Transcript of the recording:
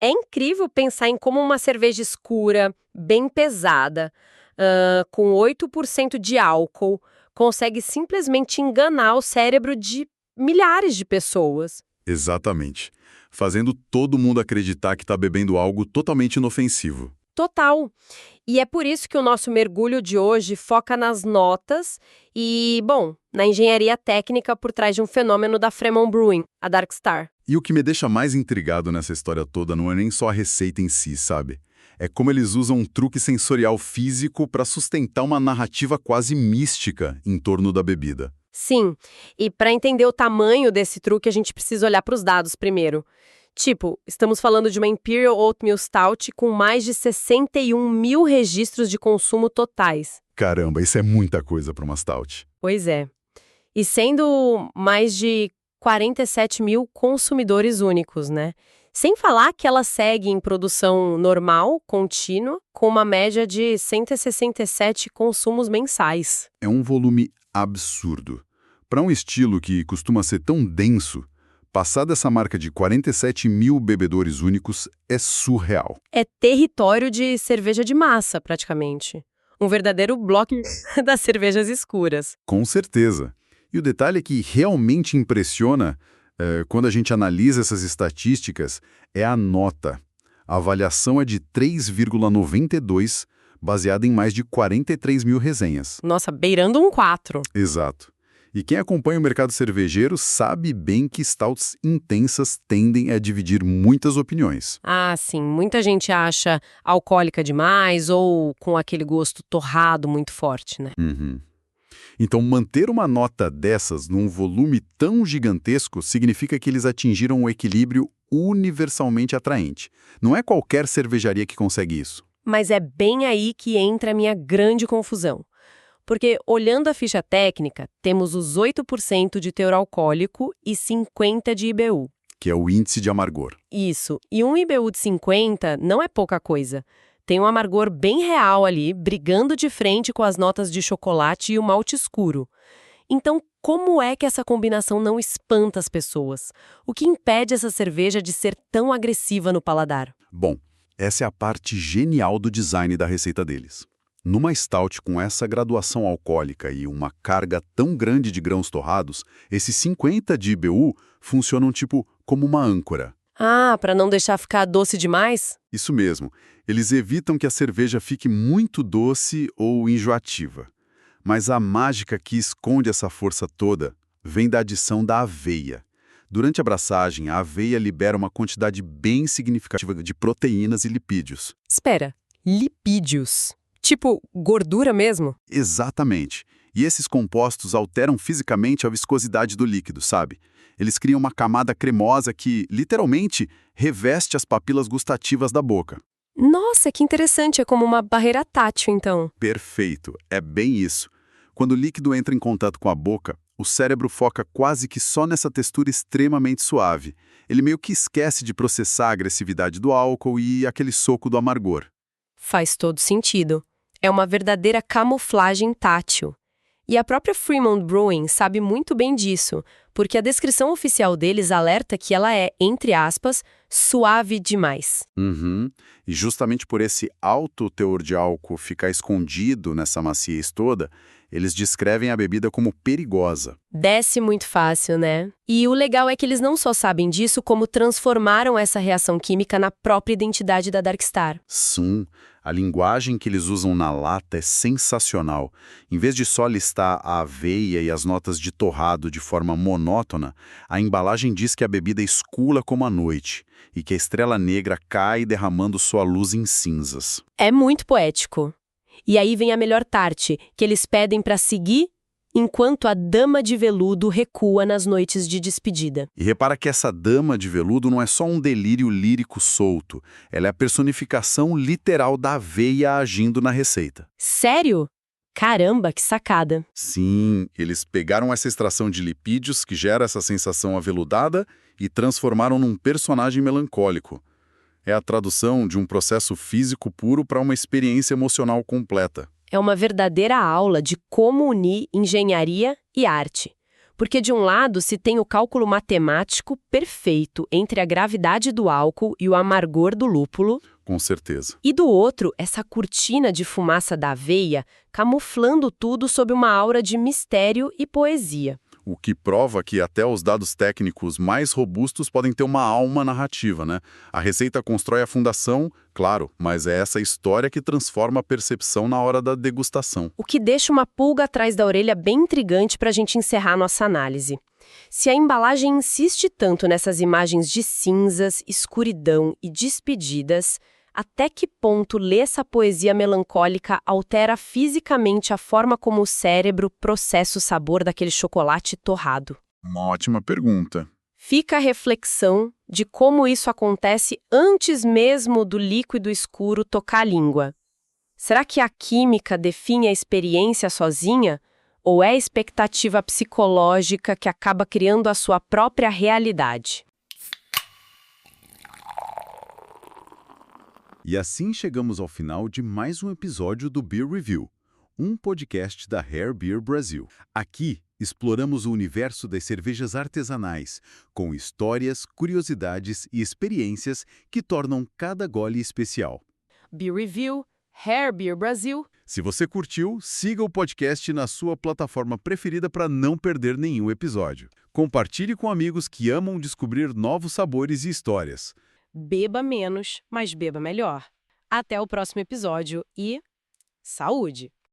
É incrível pensar em como uma cerveja escura, bem pesada, com 8% de álcool, consegue simplesmente enganar o cérebro de milhares de pessoas. Exatamente. Fazendo todo mundo acreditar que está bebendo algo totalmente inofensivo. Total. E é por isso que o nosso mergulho de hoje foca nas notas e, bom, na engenharia técnica por trás de um fenômeno da Fremont Brewing, a Dark Star. E o que me deixa mais intrigado nessa história toda não é nem só a receita em si, sabe? É como eles usam um truque sensorial físico para sustentar uma narrativa quase mística em torno da bebida. Sim, e para entender o tamanho desse truque, a gente precisa olhar para os dados primeiro. Tipo, estamos falando de uma Imperial Oatmeal Stout com mais de 61 mil registros de consumo totais. Caramba, isso é muita coisa para uma stout. Pois é. E sendo mais de 47 mil consumidores únicos, né? Sem falar que ela segue em produção normal, contínua, com uma média de 167 consumos mensais. É um volume absurdo. Para um estilo que costuma ser tão denso, passar dessa marca de 47 mil bebedores únicos é surreal. É território de cerveja de massa, praticamente. Um verdadeiro bloco das cervejas escuras. Com certeza. E o detalhe que realmente impressiona quando a gente analisa essas estatísticas é a nota. A avaliação é de 3,92, baseada em mais de 43 mil resenhas. Nossa, beirando um 4. Exato. E quem acompanha o mercado cervejeiro sabe bem que stouts intensas tendem a dividir muitas opiniões. Ah, sim, muita gente acha alcoólica demais ou com aquele gosto torrado muito forte, né? Uhum. Então, manter uma nota dessas num volume tão gigantesco significa que eles atingiram um equilíbrio universalmente atraente. Não é qualquer cervejaria que consegue isso. Mas é bem aí que entra a minha grande confusão. Porque, olhando a ficha técnica, temos os 8% de teor alcoólico e 50% de IBU. Que é o índice de amargor. Isso. E um IBU de 50 não é pouca coisa. Tem um amargor bem real ali, brigando de frente com as notas de chocolate e o malte escuro. Então, como é que essa combinação não espanta as pessoas? O que impede essa cerveja de ser tão agressiva no paladar? Bom, essa é a parte genial do design da receita deles. Numa stout com essa graduação alcoólica e uma carga tão grande de grãos torrados, esses 50 de IBU funcionam tipo como uma âncora. Ah, para não deixar ficar doce demais? Isso mesmo, eles evitam que a cerveja fique muito doce ou enjoativa. Mas a mágica que esconde essa força toda vem da adição da aveia. Durante a abraçagem, a aveia libera uma quantidade bem significativa de proteínas e lipídios. Espera, lipídios. Tipo, gordura mesmo? Exatamente. E esses compostos alteram fisicamente a viscosidade do líquido, sabe? Eles criam uma camada cremosa que, literalmente, reveste as papilas gustativas da boca. Nossa, que interessante, é como uma barreira tátil, então. Perfeito, é bem isso. Quando o líquido entra em contato com a boca, o cérebro foca quase que só nessa textura extremamente suave. Ele meio que esquece de processar a agressividade do álcool e aquele soco do amargor. Faz todo sentido. É uma verdadeira camuflagem tátil. E a própria Fremont Brewing sabe muito bem disso, porque a descrição oficial deles alerta que ela é, entre aspas, suave demais. Uhum. E justamente por esse alto teor de álcool ficar escondido nessa maciez toda, eles descrevem a bebida como perigosa. Desce muito fácil, né? E o legal é que eles não só sabem disso, como transformaram essa reação química na própria identidade da Dark Star. Sim, a linguagem que eles usam na lata é sensacional. Em vez de só listar a aveia e as notas de torrado de forma monótona, a embalagem diz que a bebida escura como a noite e que a estrela negra cai derramando sua luz em cinzas. É muito poético. E aí vem a melhor parte, que eles pedem para seguir enquanto a dama de veludo recua nas noites de despedida. E repara que essa dama de veludo não é só um delírio lírico solto, ela é a personificação literal da aveia agindo na receita. Sério? Caramba, que sacada. Sim, eles pegaram essa extração de lipídios que gera essa sensação aveludada e transformaram num personagem melancólico. É a tradução de um processo físico puro para uma experiência emocional completa. É uma verdadeira aula de como unir engenharia e arte. Porque de um lado se tem o cálculo matemático perfeito entre a gravidade do álcool e o amargor do lúpulo, Com certeza. e do outro, essa cortina de fumaça da aveia, camuflando tudo sob uma aura de mistério e poesia. O que prova que até os dados técnicos mais robustos podem ter uma alma narrativa, né? A receita constrói a fundação, claro, mas é essa história que transforma a percepção na hora da degustação. O que deixa uma pulga atrás da orelha bem intrigante para a gente encerrar nossa análise. Se a embalagem insiste tanto nessas imagens de cinzas, escuridão e despedidas, até que ponto ler essa poesia melancólica altera fisicamente a forma como o cérebro processa o sabor daquele chocolate torrado? Uma ótima pergunta. Fica a reflexão de como isso acontece antes mesmo do líquido escuro tocar a língua. Será que a química define a experiência sozinha? Ou é a expectativa psicológica que acaba criando a sua própria realidade? E assim chegamos ao final de mais um episódio do Beer Review, um podcast da Rare Beer Brasil. Aqui exploramos o universo das cervejas artesanais, com histórias, curiosidades e experiências que tornam cada gole especial. Beer Review, Rare Beer Brasil. Se você curtiu, siga o podcast na sua plataforma preferida para não perder nenhum episódio. Compartilhe com amigos que amam descobrir novos sabores e histórias. Beba menos, mas beba melhor. Até o próximo episódio e saúde!